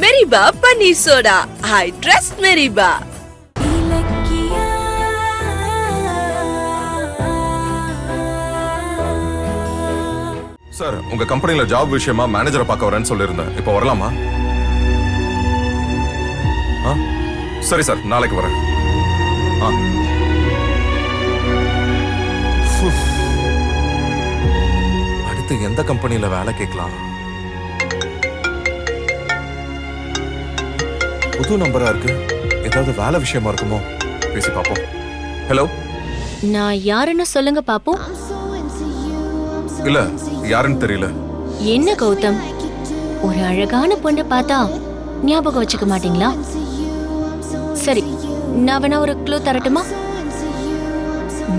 மெரிபா பன்னீர் soda. I trust மெரிபா. Sir, உங்க கம்பெனில ஜாப் விஷயமா மேனேஜரை பார்க்க வரேன்னு சொல்லியிருந்தேன். இப்போ வரலாமா? சரி சார், நாளைக்கு வரேன். அடுத்து எந்த கம்பெனில வேலை கேட்கலாம்? புது நம்பரா இருக்கு. ஏதாவது வேலை விஷயமா இருக்குமோ? பேசி பாப்போம். ஹலோ, நான் யாருன்னு சொல்லுங்க பாப்போம். இல்ல, யாருன்னு தெரியல. என்ன கௌதம், ஒரு அழகான பொண்ணை பார்த்தா ஞாபகம் வச்சுக்க மாட்டீங்களா? சரி, நான் வேணா ஒரு க்ளூ தரட்டுமா?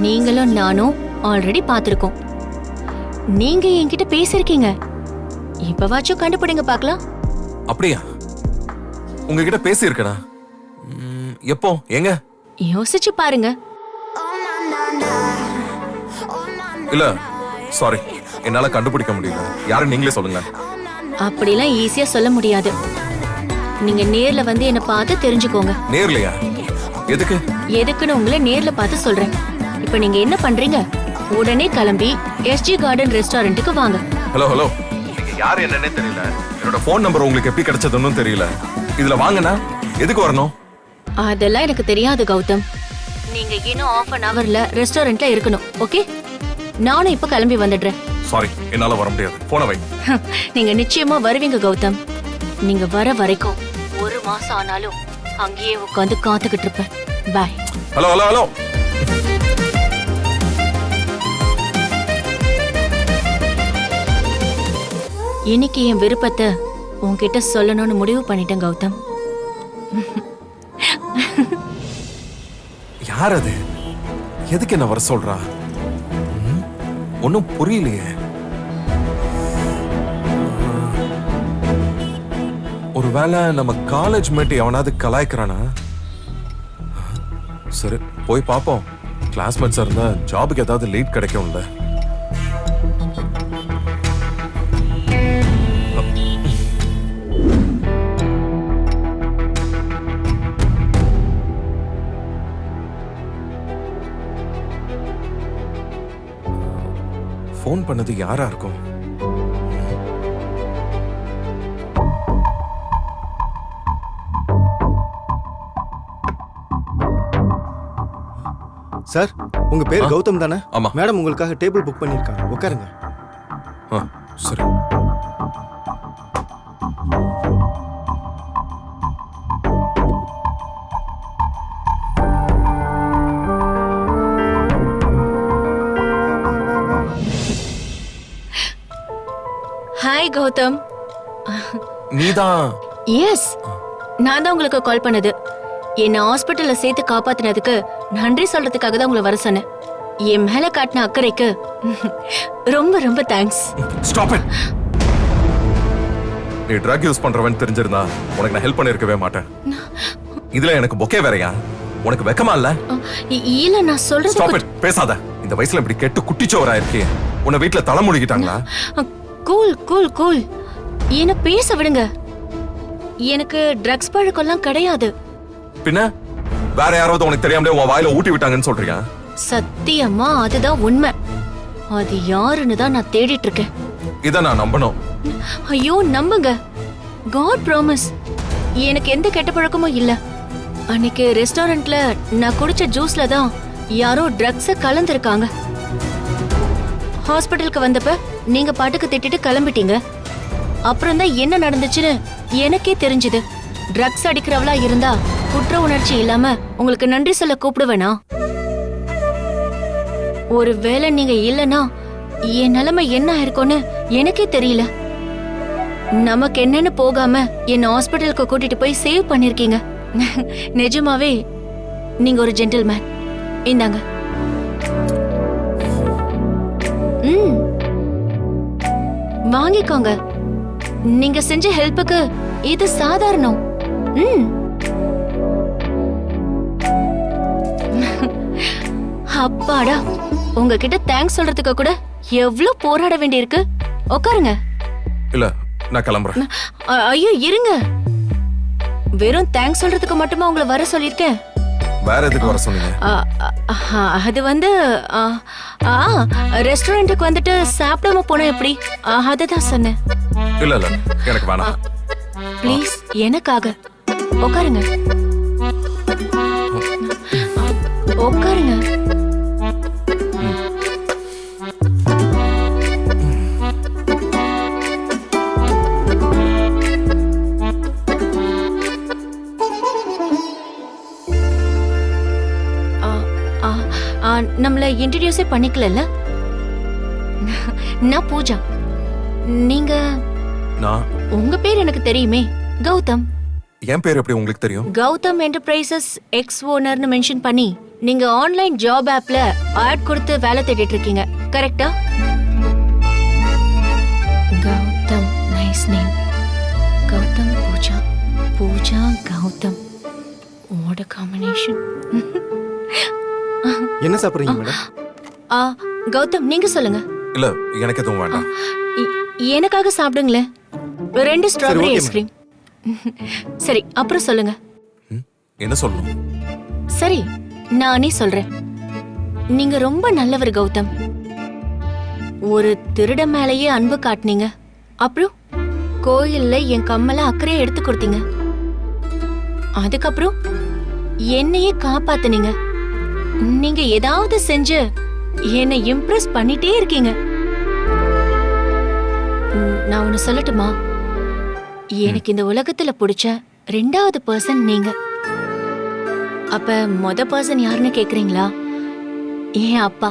நீங்களும் நானும் ஆல்ரெடி பார்த்திருக்கோம். நீங்க என்கிட்ட பேசிருக்கீங்க. இப்பவாச்சும் கண்டுபிடிங்க பார்க்கலாம். அப்படியா? உங்ககிட்ட பேசி இருக்கடா. எப்போ? எங்க? யோசிச்சு பாருங்க. இல்ல, சாரி, என்னால கண்டுபிடிக்க முடியல. யாரு நீங்களே சொல்லுங்க. அப்படிலாம் ஈஸியா சொல்ல முடியாது. நீங்க நேர்ல வந்து என்ன பார்த்து தெரிஞ்சுக்கோங்க. நேர்லயா? எதுக்கு? எதுக்குன்னு உங்களை நேர்ல பார்த்து சொல்றேன். இப்ப நீங்க என்ன பண்றீங்க? உடனே கிளம்பி SG கார்டன் ரெஸ்டாரண்ட்டுக்கு வாங்க. ஹலோ ஹலோ, நீங்க யாரு என்னன்னே தெரியல. என்னோட போன் நம்பர் உங்களுக்கு எப்படி கிடைச்சதுன்னு தெரியல. இதுல வாங்கனா எதுக்கு வரணும்? அதெல்லாம் எனக்கு தெரியாது கௌதம். நீங்க இன்னும் ½ an hourல ரெஸ்டாரண்ட்ல இருக்கணும். ஓகே, நானும் இப்ப கிளம்பி வந்துடுறேன். சாரி, என்னால வர முடியாது. போன வை. நீங்க நிச்சயமா வருவீங்க கௌதம். நீங்க வர வரைக்கும் 1 மாசம் ஆனாலும் அங்கேயே உட்காந்து காத்துக்கிட்டு இருப்பேன். பாய். Hello hello hello. இன்னைக்கு என் விருப்பத்தை உன்கிட்ட சொல்லணும்னு முடிவு பண்ணிட்டேன் கௌதம். யார் அது? எதுக்கு என்ன வர சொல்றா? ஒன்னும் புரியலையே. ஒருவேளை நம்ம காலேஜ் மேட் எவனாவது கலாய்க்கிறானா? சரி, போய் பாப்போம். கிளாஸ்மேட்ஸா இருந்தா ஜாபுக்கு ஏதாவது லீட் கிடைக்கும்ல. ஃபோன் பண்ணது யாரா இருக்கும்? சார், உங்க பேர் கௌதம் தானே? ஆமா. மேடம் உங்களுக்காக டேபிள் புக் பண்ணிருக்காங்க. உட்காருங்க. சரி. ஹாய் கௌதம். நீதான்? எஸ், நான் தான் உங்களுக்கு கால் பண்ணது. என்ன ஹாஸ்பிட்டல்ல சேர்த்து காப்பாத்தினதுக்கு நன்றி சொல்றதுக்காக தான் உங்களை வர சொன்னேன். என் மேல காட்டின அக்கறைக்கு ரொம்ப ரொம்ப தேங்க்ஸ். Stop it. நீ ட்ரக் யூஸ் பண்றவன் தெரிஞ்சிருந்தா உனக்கு நான் ஹெல்ப் பண்ணிருக்கவே மாட்டேன். இதுல எனக்கு பொக்கே வேறயா? உனக்கு வெக்கமா இல்ல? இல்ல, நான் சொல்றது. Stop it. பேசாத. இந்த வயசுல இப்படி கெட்டு குட்டிச்சோரா இருக்கே. உன்னை வீட்ல தலை மூடிக்கிட்டாங்களா? Cool cool cool. என்ன பேச விடுங்க. எனக்கு ட்ரக்ஸ் பழக்கம்லாம் கிடையாது. பின்ன வேற யாராவது உனக்கு தெரியாமலே உன் வாயில ஊட்டி விட்டாங்கன்னு சொல்றியா? சத்தியமா அதுதான் உண்மை. அது யாருன்னு தான் நான் தேடிட்டு இருக்கேன். இத நான் நம்பணும். ஐயோ நம்புங்க. God promise. எனக்கு எந்த கெட்ட பழக்கமும் இல்ல. அன்னைக்கு ரெஸ்டாரண்ட்ல நான் குடிச்ச ஜூஸ்ல தான் யாரோ ட்ரக்ஸ கலந்திருக்காங்க. ஹாஸ்பிட்டலுக்கு வந்தப்ப நீங்க பாட்டுக்கு திட்டிட்டு கிளம்பிட்டீங்க. அப்புறம் தான் என்ன நடந்துச்சுன்னு எனக்கே தெரிஞ்சது. ட்ரக்ஸ் அடிக்கிறவளா இருந்தா குற்ற உணர்ச்சி இல்லாம உங்களுக்கு நன்றி சொல்ல கூப்பிடுவேனா? ஒருவேளை நீங்க இல்லனா என் நிலைமை என்ன இருக்கும்னு எனக்கே தெரியல. நமக்கு என்னன்னு போகாம என்ன ஹாஸ்பிட்டலுக்கு கூட்டிட்டு போய் சேவ் பண்ணிருக்கீங்க. நிஜமாவே நீங்க ஒரு ஜென்டில்மேன். இந்தாங்க. வாங்கிக்கோங்க. நீங்க செஞ்ச ஹெல்ப்புக்கு இது சாதாரணம். அப்பாடா, உங்ககிட்ட தேங்க்ஸ் சொல்றதுக்கு கூட எவ்வளவு போராட வேண்டியிருக்கு. உட்காருங்க. இல்ல, நான் கிளம்புறேன். ஐயோ இருங்க. வெறும் தேங்க்ஸ் சொல்றதுக்கு மட்டுமா உங்களை வர சொல்லிருக்கேன்? வேற எதுக்கு வர சொன்னீங்க? அது வந்து ரெஸ்டாரண்ட்டுக்கு வந்துட்டு சாப்பிடாம போனா எப்படி, அததான் சொன்னேன். இல்ல இல்ல எனக்கு வேணாம். ப்ளீஸ் எனக்காக உட்காருங்க. உட்காருங்க. நம்மள இன்ட்ரடியூஸே பண்ணிக்கல. நான் பூஜா. நீங்க? நான் உங்க பேர் எனக்கு தெரியுமே, கௌதம். என் பேர் எப்படி உங்களுக்கு தெரியும்? கௌதம் என்டர்பிரைசஸ் எக்ஸ் ஓனர்னு மென்ஷன் பண்ணி நீங்க ஆன்லைன் ஜாப் ஆப்ல ஆட் கொடுத்து வேலை தேடிட்டு இருக்கீங்க, கரெக்டா? Gautham, nice name. Gautham Pooja, Pooja Gautham. What a combination. என்ன சாப்பிடுறீங்க மேடம்? கௌதம் நீங்க சொல்லுங்க. இல்ல எனக்கு எதுவும் வேண்டாம். எனக்காக சாப்பிடுங்களேன். 2 ஸ்ட்ராபெரி okay, ஐஸ்கிரீம். சரி, அப்புறம் சொல்லுங்க. என்ன சொல்லணும்? சரி, நானே சொல்றேன். நீங்க ரொம்ப நல்லவர் கௌதம். ஒரு திருட மேலேயே அன்பு காட்டுனீங்க. அப்புறம் கோயில்ல என் கம்மல அக்கறையா எடுத்து கொடுத்தீங்க. அதுக்கப்புறம் என்னையே காப்பாத்துனீங்க. நீங்க ஏதாவது செஞ்சு என்னை இம்ப்ரெஸ் பண்ணிட்டே இருக்கீங்க. நான் ஒன்னு சொல்லட்டுமா? எனக்கு இந்த உலகத்துல பிடிச்ச 2வது பர்சன் நீங்க. அப்ப மொத பர்சன் யாருன்னு கேக்குறீங்களா? என் அப்பா.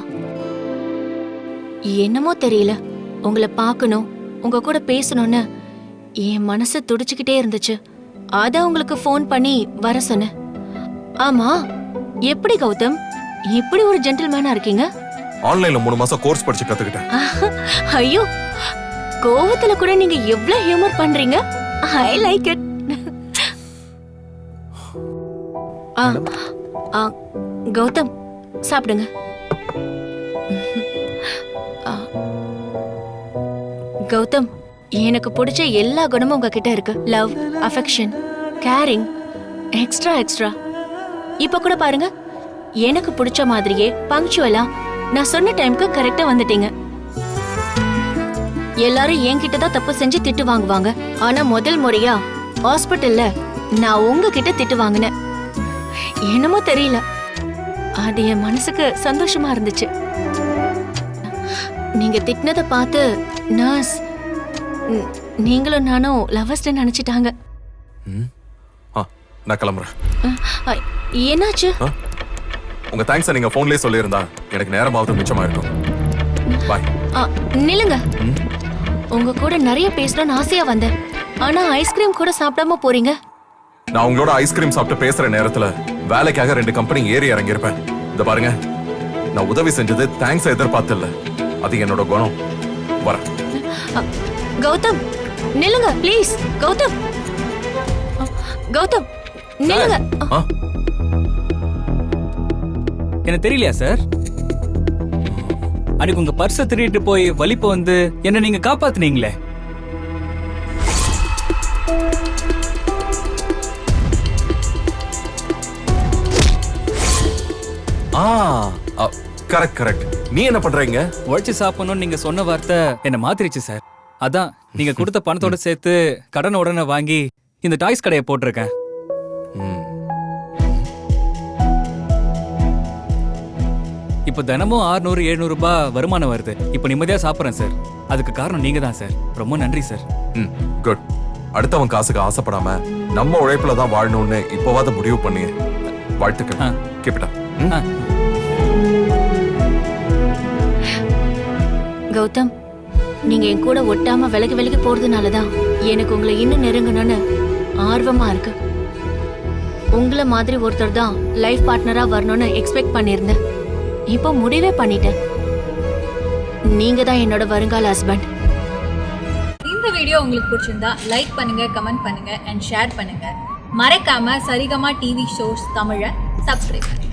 என்னமோ தெரியல, உங்களை பார்க்கணும், உங்க கூட பேசணும்னு என் மனசு துடிச்சுக்கிட்டே இருந்துச்சு. அதான் உங்களுக்கு ஃபோன் பண்ணி வர சொன்னேன். ஆமா, எப்படி கௌதம் இப்படி ஒரு ஜென்டில்மேனா இருக்கீங்க? ஆன்லைன்ல 3 மாசம் கோர்ஸ் படிச்சு கத்துக்கிட்டேன். ஐயோ, கோவத்துல கூட நீங்க எவ்வளவு ஹியூமர் பண்றீங்க. I like it. கௌதம் சாப்பிடுங்க. கௌதம், எனக்கு பிடிச்ச எல்லா குணமும் உங்ககிட்ட இருக்கு. Love, affection, caring, extra extra. இப்ப கூட பாருங்க, எனக்கு பிடிச்ச மாதிரியே பங்க்சுவலா நான் சொன்ன டைம்க்கு கரெக்டா வந்துட்டீங்க. எல்லாரும் என்கிட்ட தான் தப்பு செஞ்சு திட்டு வாங்குவாங்க. ஆனா முதல் முறையா ஹாஸ்பிட்டல்ல நான் உங்ககிட்ட திட்டு வாங்கினேன். என்னமோ தெரியல, அது என் மனசுக்கு சந்தோஷமா இருந்துச்சு. நீங்க திட்டினதை பார்த்து நர்ஸ் நீங்களும் நானும் லவர்ஸ் நினைச்சிட்டாங்க. நான் கிளம்புறேன். என்னாச்சு? உங்க தேங்க்ஸ் நீங்க போன்லயே சொல்லியிருந்தா எனக்கு நேரமாவது மிச்சமா இருக்கும். பாய். நில்லுங்க. உங்க கூட நிறைய பேசணும்னு ஆசையா வந்தேன். ஆனா ஐஸ்கிரீம் கூட சாப்பிடாம போறீங்க. நான் உங்களோட ஐஸ்கிரீம் சாப்பிட்டு பேசுற நேரத்துல வேலைக்காக 2 கம்பெனி ஏறி இறங்கியிருப்பேன். இந்த பாருங்க, நான் உதவி செஞ்சது தேங்க்ஸ் எதிர்பார்த்து இல்ல, அது என்னோட குணம். வரேன். கௌதம் நில்லுங்க ப்ளீஸ். கௌதம், கௌதம் நில்லுங்க. எனக்கு தெரியலையா சார்? அன்னைக்கு உங்க பர்ஸை திருடிட்டு போய் வலிப்பு வந்து என்ன நீங்க காப்பாத்துனீங்களே. Correct correct. நீ என்ன பண்றீங்க? உழைச்சு சாப்பிடணும்னு நீங்க சொன்ன வார்த்தை என்ன மாத்திருச்சு சார். அதான் நீங்க கொடுத்த பணத்தோட சேர்த்து கடன் உடனே வாங்கி இந்த டாய்ஸ் கடையை போட்டிருக்கேன். இப்ப தினமும் 600-700 ரூபாய் வருமானம் வருது. இப்ப நிம்மதியா சாப்பிடுறேன் சார். அதுக்கு காரணம் நீங்க தான் சார். ரொம்ப நன்றி சார். குட். அடுத்தவன் காசுக்கு ஆசைப்படாம நம்ம உழைப்புல தான் வாழணும்னு இப்பவாத முடிவு பண்ணி வாழ்த்துக்கள். கேப்பிட்டா. கௌதம், நீங்க என் கூட ஒட்டாம விலகி விலகி போறதுனாலதான் எனக்கு உங்களை இன்னும் நெருங்கணும்னு ஆர்வமா இருக்கு. உங்களை மாதிரி ஒருத்தர் தான் லைஃப் பார்ட்னரா வரணும்னு எக்ஸ்பெக்ட் பண்ணிருந்தேன். இப்போ முடிவே பண்ணிட்டேன். நீங்க தான் என்னோட வருங்கால ஹஸ்பண்ட். இந்த வீடியோ உங்களுக்கு பிடிச்சிருந்தா லைக் பண்ணுங்க, கமெண்ட் பண்ணுங்க அண்ட் ஷேர் பண்ணுங்க. மறக்காம சரிகமா டிவி ஷோஸ் தமிழை சப்ஸ்கிரைப் பண்ணுங்க.